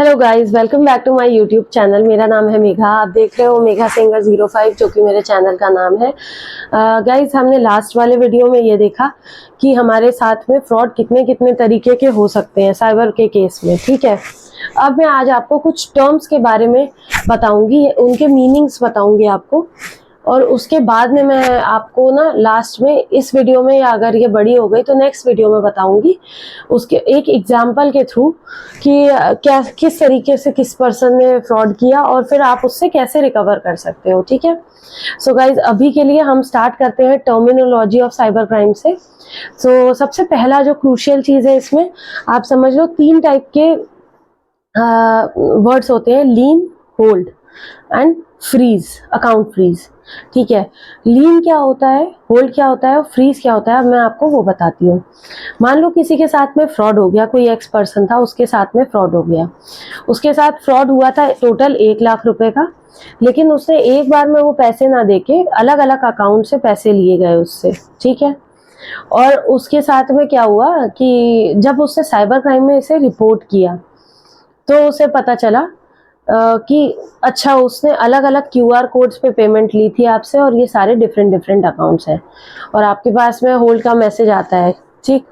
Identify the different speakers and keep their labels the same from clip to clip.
Speaker 1: Hello guys, welcome back to my YouTube channel. मेरा नाम है मेघा। आप देख रहे हो मेघा सिंगर 05, जो कि मेरे चैनल का नाम है। गाइस, हमने लास्ट वाले वीडियो में ये देखा कि हमारे साथ में फ्रॉड कितने कितने तरीके के हो सकते हैं साइबर के केस में। ठीक है, अब मैं आज आपको कुछ टर्म्स के बारे में बताऊंगी, उनके मीनिंग्स बताऊंगी आपको, और उसके बाद में मैं आपको ना लास्ट में इस वीडियो में, या अगर ये बड़ी हो गई तो नेक्स्ट वीडियो में बताऊंगी उसके एक एग्जाम्पल के थ्रू कि क्या किस तरीके से किस पर्सन ने फ्रॉड किया और फिर आप उससे कैसे रिकवर कर सकते हो। ठीक है, सो गाइज, अभी के लिए हम स्टार्ट करते हैं टर्मिनोलॉजी ऑफ साइबर क्राइम से। सबसे पहला जो क्रूशियल चीज है इसमें, आप समझ लो 3 टाइप के वर्ड्स होते हैं: lien, hold and freeze, account freeze. ठीक है, लीन क्या होता है, होल्ड क्या होता है और फ्रीज क्या होता है, अब मैं आपको वो बताती हूँ। मान लो किसी के साथ में फ्रॉड हो गया, कोई एक्स पर्सन था, उसके साथ में फ्रॉड हो गया। उसके साथ फ्रॉड हुआ था टोटल 1 लाख रुपए का, लेकिन उसने एक बार में वो पैसे ना देके अलग अलग अकाउंट से पैसे लिए गए उससे। ठीक है, और उसके साथ में क्या हुआ कि जब उसने साइबर क्राइम में इसे रिपोर्ट किया तो उसे पता चला कि अच्छा, उसने अलग अलग क्यूआर कोड्स पे पेमेंट ली थी आपसे, और ये सारे डिफरेंट डिफरेंट अकाउंट्स हैं, और आपके पास में होल्ड का मैसेज आता है। ठीक,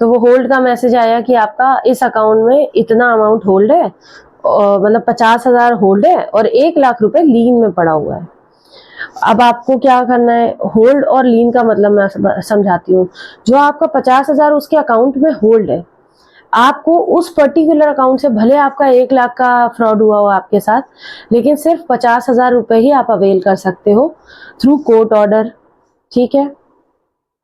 Speaker 1: तो वो होल्ड का मैसेज आया कि आपका इस अकाउंट में इतना अमाउंट होल्ड है, मतलब 50,000 होल्ड है और 1 लाख रुपए लीन में पड़ा हुआ है। अब आपको क्या करना है, होल्ड और लीन का मतलब मैं समझाती हूँ। जो आपका 50,000 उसके अकाउंट में होल्ड है, आपको उस पर्टिकुलर अकाउंट से, भले आपका 1 लाख का फ्रॉड हुआ हो आपके साथ, लेकिन सिर्फ 50,000 रुपए ही आप अवेल कर सकते हो थ्रू कोर्ट ऑर्डर। ठीक है,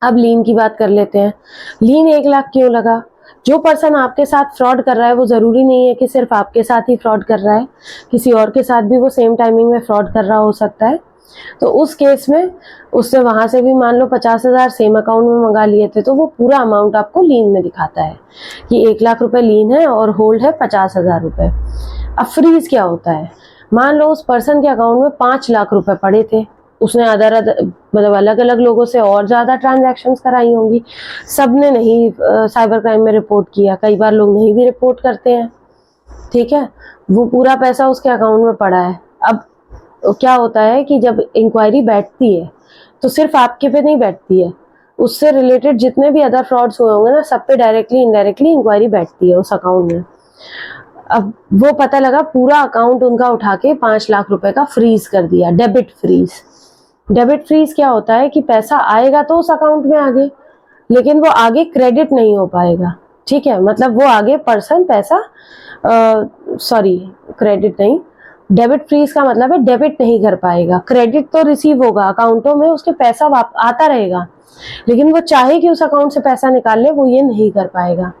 Speaker 1: अब लीन की बात कर लेते हैं। लीन 1 लाख क्यों लगा? जो पर्सन आपके साथ फ्रॉड कर रहा है वो जरूरी नहीं है कि सिर्फ आपके साथ ही फ्रॉड कर रहा है, किसी और के साथ भी वो सेम टाइमिंग में फ्रॉड कर रहा हो सकता है। तो उस केस में उससे वहां से भी मान लो 50,000 सेम अकाउंट में मंगा लिए थे, तो वो पूरा अमाउंट आपको लीन में दिखाता है कि 1 लाख रुपए लीन है और होल्ड है 50,000 रुपए। अब फ्रीज क्या होता है? मान लो उस पर्सन के अकाउंट में 5 लाख रुपए पड़े थे, उसने मतलब अलग अलग लोगों से और ज्यादा ट्रांजैक्शंस कराई होंगी, सबने नहीं साइबर क्राइम में रिपोर्ट किया, कई बार लोग नहीं भी रिपोर्ट करते हैं। ठीक है, वो पूरा पैसा उसके अकाउंट में पड़ा है। अब क्या होता है कि जब इंक्वायरी बैठती है तो सिर्फ आपके पे नहीं बैठती है, उससे रिलेटेड जितने भी अदर फ्रॉड्स हुए होंगे ना, सब पे डायरेक्टली इनडायरेक्टली इंक्वायरी बैठती है उस अकाउंट में। अब वो पता लगा, पूरा अकाउंट उनका उठा के 5 लाख रुपए का फ्रीज कर दिया, डेबिट फ्रीज। डेबिट फ्रीज क्या होता है कि पैसा आएगा तो उस अकाउंट में आगे, लेकिन वो आगे क्रेडिट नहीं हो पाएगा। ठीक है, मतलब वो आगे पर्सन पैसा, सॉरी, क्रेडिट नहीं, डेबिट फ्रीज का मतलब है डेबिट नहीं कर पाएगा। क्रेडिट तो रिसीव होगा, अकाउंटों में उसके पैसा आता रहेगा, लेकिन वो चाहे कि उस अकाउंट से पैसा निकाल ले, वो ये नहीं कर पाएगा।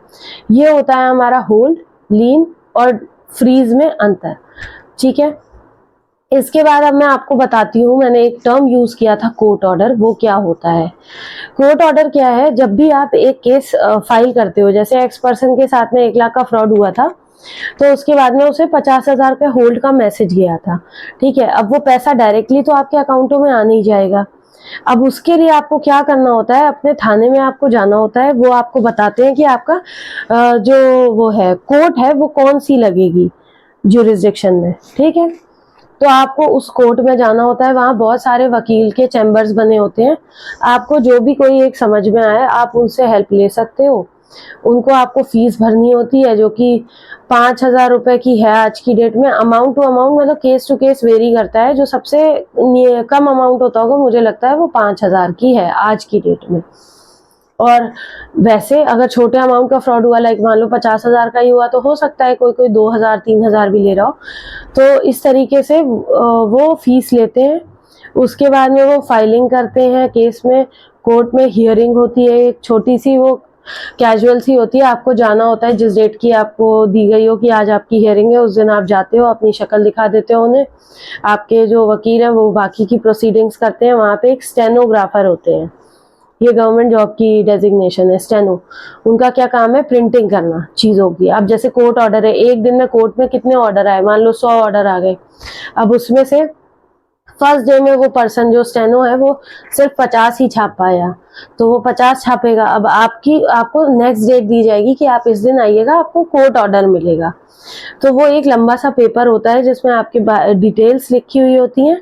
Speaker 1: ये होता है हमारा होल्ड, लीन और फ्रीज में अंतर। ठीक है, इसके बाद अब मैं आपको बताती हूँ, मैंने एक टर्म यूज किया था, कोर्ट ऑर्डर। वो क्या होता है? कोर्ट ऑर्डर क्या है? जब भी आप एक केस फाइल करते हो, जैसे एक्स पर्सन के साथ में 1 लाख का फ्रॉड हुआ था, तो उसके बाद में उसे 50,000 पे होल्ड का मैसेज गया था। ठीक है, अब वो पैसा डायरेक्टली तो आपके अकाउंटों में आ नहीं जाएगा। अब उसके लिए आपको क्या करना होता है, अपने थाने में आपको जाना होता है। वो आपको बताते हैं कि आपका जो वो है कोर्ट है, वो कौन सी लगेगी ज्यूरिसडिक्शन में। ठीक है, तो आपको उस कोर्ट में जाना होता है। वहाँ बहुत सारे वकील के चैम्बर्स बने होते हैं, आपको जो भी कोई एक समझ में आए आप उनसे हेल्प ले सकते हो। उनको आपको फीस भरनी होती है, जो कि 5,000 रुपए की है आज की डेट में। अमाउंट टू अमाउंट, मतलब केस टू केस वेरी करता है। जो सबसे कम अमाउंट होता होगा, मुझे लगता है वो 5,000 की है आज की डेट में। और वैसे अगर छोटे अमाउंट का फ्रॉड हुआ, लाइक मान लो 50,000 का ही हुआ, तो हो सकता है कोई कोई 2,000 3,000 भी ले रहा हो। तो इस तरीके से वो फीस लेते हैं। उसके बाद में वो फाइलिंग करते हैं केस में, कोर्ट में हियरिंग होती है, एक छोटी सी वो कैजुअल सी होती है। आपको जाना होता है, जिस डेट की आपको दी गई हो कि आज आपकी हियरिंग है, उस दिन आप जाते हो, अपनी शक्ल दिखा देते हो उन्हें। आपके जो वकील है वो बाकी की प्रोसीडिंग्स करते हैं। वहाँ पे एक स्टेनोग्राफर होते हैं, ये गवर्नमेंट जॉब की डेजिग्नेशन है, स्टेनो। उनका क्या काम है? प्रिंटिंग करना चीजों की। अब जैसे कोर्ट ऑर्डर है, एक दिन में कोर्ट में कितने ऑर्डर आए, मान लो 100 ऑर्डर आ गए, अब उसमें से फर्स्ट डे में वो पर्सन जो स्टेनो है वो सिर्फ 50 ही छाप पाया, तो वो 50 छापेगा। अब आपको नेक्स्ट डेट दी जाएगी कि आप इस दिन आइएगा, आपको कोर्ट ऑर्डर मिलेगा। तो वो एक लंबा सा पेपर होता है जिसमें आपकी डिटेल्स लिखी हुई होती हैं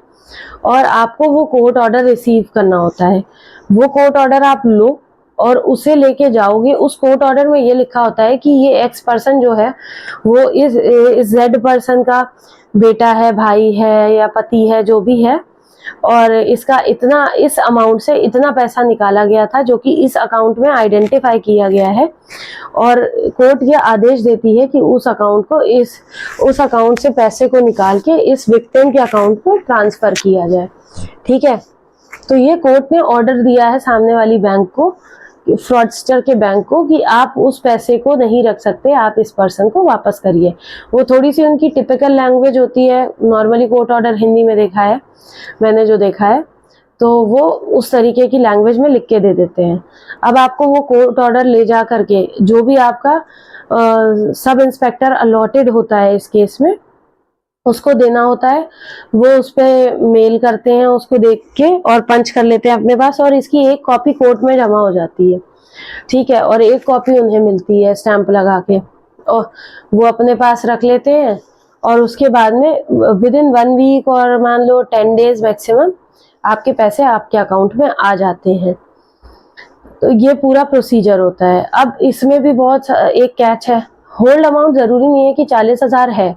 Speaker 1: और आपको वो कोर्ट ऑर्डर रिसीव करना होता है। वो कोर्ट ऑर्डर आप लो और उसे लेके जाओगे। उस कोर्ट ऑर्डर में ये लिखा होता है कि ये एक्स पर्सन जो है वो इस जेड पर्सन का बेटा है, भाई है या पति है, जो भी है, और इसका इतना, इस अमाउंट से इतना पैसा निकाला गया था जो कि इस अकाउंट में आइडेंटिफाई किया गया है, और कोर्ट ये आदेश देती है कि उस अकाउंट से पैसे को निकाल के इस विक्टिम के अकाउंट में ट्रांसफर किया जाए। ठीक है, तो ये कोर्ट ने ऑर्डर दिया है सामने वाली बैंक को, फ्रॉडस्टर के बैंक को, कि आप उस पैसे को नहीं रख सकते, आप इस पर्सन को वापस करिए। वो थोड़ी सी उनकी टिपिकल लैंग्वेज होती है, नॉर्मली कोर्ट ऑर्डर हिंदी में देखा है मैंने, जो देखा है, तो वो उस तरीके की लैंग्वेज में लिख के दे देते हैं। अब आपको वो कोर्ट ऑर्डर ले जा करके जो भी आपका सब इंस्पेक्टर अलॉटेड होता है इस केस में, उसको देना होता है। वो उस पर मेल करते हैं, उसको देख के और पंच कर लेते हैं अपने पास, और इसकी एक कॉपी कोर्ट में जमा हो जाती है। ठीक है, और एक कॉपी उन्हें मिलती है स्टैंप लगा के, और वो अपने पास रख लेते हैं। और उसके बाद में विद इन 1 वीक और मान लो 10 डेज मैक्सिमम आपके पैसे आपके अकाउंट में आ जाते हैं। तो ये पूरा प्रोसीजर होता है। अब इसमें भी बहुत एक कैच है, होल्ड अमाउंट जरूरी नहीं है कि 40,000 है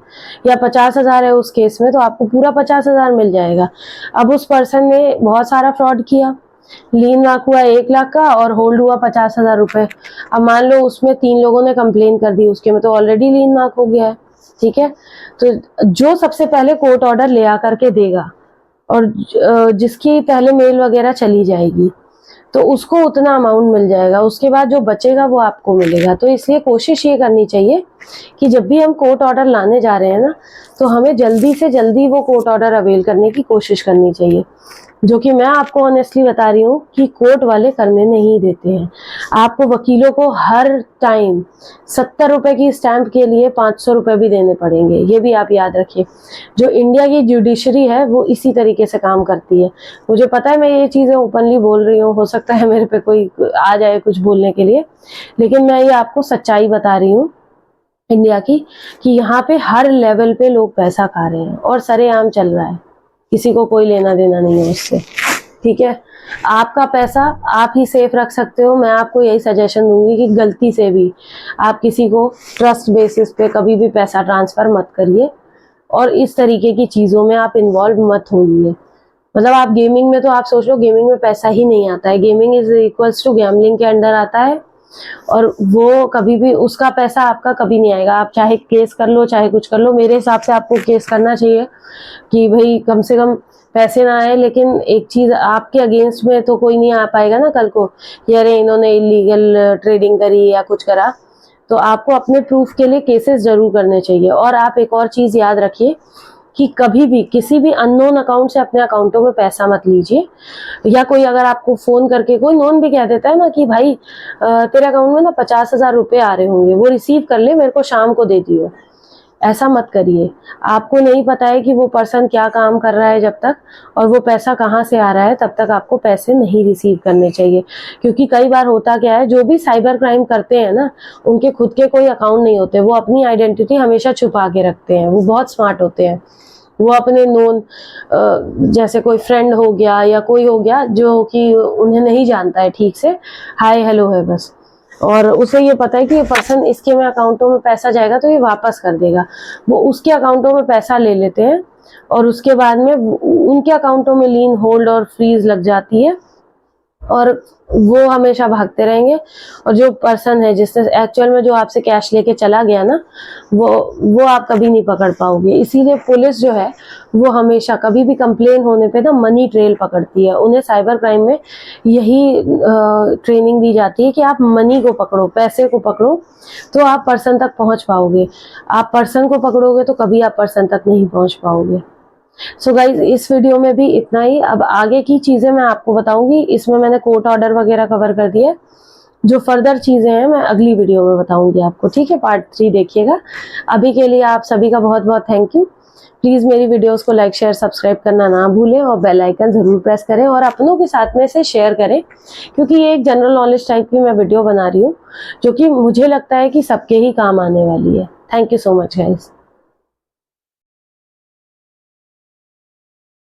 Speaker 1: या 50,000 है उस केस में तो आपको पूरा 50,000 मिल जाएगा। अब उस पर्सन ने बहुत सारा फ्रॉड किया, लीन मार्क हुआ 1 लाख का और होल्ड हुआ 50,000 रुपए। अब मान लो उसमें 3 लोगों ने कंप्लेन कर दी, उसके में तो ऑलरेडी लीन मार्क हो गया है। ठीक है, तो जो सबसे पहले कोर्ट ऑर्डर ले आकर के देगा और जिसकी पहले मेल वगैरह चली जाएगी तो उसको उतना अमाउंट मिल जाएगा, उसके बाद जो बचेगा वो आपको मिलेगा। तो इसलिए कोशिश ये करनी चाहिए कि जब भी हम कोर्ट ऑर्डर लाने जा रहे हैं ना, तो हमें जल्दी से जल्दी वो कोर्ट ऑर्डर अवेल करने की कोशिश करनी चाहिए, जो कि मैं आपको ऑनेस्टली बता रही हूँ कि कोर्ट वाले करने नहीं देते हैं। आपको वकीलों को हर टाइम 70 रुपए की स्टैंप के लिए 500 रुपए भी देने पड़ेंगे, ये भी आप याद रखिए। जो इंडिया की जुडिशरी है वो इसी तरीके से काम करती है। मुझे पता है मैं ये चीज़ें ओपनली बोल रही हूँ, हो सकता है मेरे पे कोई आ जाए कुछ बोलने के लिए, लेकिन मैं ये आपको सच्चाई बता रही हूँ इंडिया की, कि यहाँ पे हर लेवल पे लोग पैसा खा रहे हैं और सरेआम चल रहा है, किसी को कोई लेना देना नहीं है उससे। ठीक है, आपका पैसा आप ही सेफ रख सकते हो। मैं आपको यही सजेशन दूंगी कि गलती से भी आप किसी को ट्रस्ट बेसिस पे कभी भी पैसा ट्रांसफर मत करिए और इस तरीके की चीज़ों में आप इन्वॉल्व मत होइए। मतलब आप गेमिंग में, तो आप सोच लो गेमिंग में पैसा ही नहीं आता है, gaming is equals to gambling के अंडर आता है, और वो कभी भी उसका पैसा आपका कभी नहीं आएगा। आप चाहे केस कर लो चाहे कुछ कर लो, मेरे हिसाब से आपको केस करना चाहिए कि भाई कम से कम पैसे ना आए, लेकिन एक चीज आपके अगेंस्ट में तो कोई नहीं आ पाएगा ना कल को कि अरे इन्होंने इलीगल ट्रेडिंग करी या कुछ करा। तो आपको अपने प्रूफ के लिए केसेस जरूर करने चाहिए। और आप एक और चीज याद रखिए कि कभी भी किसी भी अननोन अकाउंट से अपने अकाउंटों में पैसा मत लीजिए, या कोई अगर आपको फोन करके कोई नोन भी कह देता है ना कि भाई तेरे अकाउंट में ना 50,000 रुपए आ रहे होंगे, वो रिसीव कर ले, मेरे को शाम को दे दियो, ऐसा मत करिए। आपको नहीं पता है कि वो पर्सन क्या काम कर रहा है जब तक, और वो पैसा कहाँ से आ रहा है, तब तक आपको पैसे नहीं रिसीव करने चाहिए। क्योंकि कई बार होता क्या है, जो भी साइबर क्राइम करते हैं ना, उनके खुद के कोई अकाउंट नहीं होते, वो अपनी आइडेंटिटी हमेशा छुपा के रखते हैं, वो बहुत स्मार्ट होते हैं। वो अपने नोन जैसे कोई फ्रेंड हो गया या कोई हो गया जो कि उन्हें नहीं जानता है ठीक से, हाय हेलो है बस, और उसे ये पता है कि ये पर्सन इसके में अकाउंटों में पैसा जाएगा तो ये वापस कर देगा, वो उसके अकाउंटों में पैसा ले लेते हैं और उसके बाद में उनके अकाउंटों में लीन, होल्ड और फ्रीज लग जाती है और वो हमेशा भागते रहेंगे। और जो पर्सन है जिसने एक्चुअल में जो आपसे कैश लेके चला गया ना, वो आप कभी नहीं पकड़ पाओगे। इसीलिए पुलिस जो है वो हमेशा कभी भी कंप्लेन होने पे ना मनी ट्रेल पकड़ती है। उन्हें साइबर क्राइम में यही ट्रेनिंग दी जाती है कि आप मनी को पकड़ो, पैसे को पकड़ो, तो आप पर्सन तक पहुंच पाओगे। आप पर्सन को पकड़ोगे तो कभी आप पर्सन तक नहीं पहुंच पाओगे। सो गाइज, इस वीडियो में भी इतना ही। अब आगे की चीजें मैं आपको बताऊंगी, इसमें मैंने कोर्ट ऑर्डर वगैरह कवर कर दिया। जो फर्दर चीजें हैं मैं अगली वीडियो में बताऊंगी आपको, ठीक है। पार्ट 3 देखिएगा। अभी के लिए आप सभी का बहुत बहुत थैंक यू। प्लीज़ मेरी वीडियोस को लाइक शेयर सब्सक्राइब करना ना भूलें और बेल आइकन ज़रूर प्रेस करें और अपनों के साथ में से शेयर करें, क्योंकि ये एक जनरल नॉलेज टाइप की मैं वीडियो बना रही हूँ जो कि मुझे लगता है कि सबके ही काम आने वाली है। Thank you so much guys.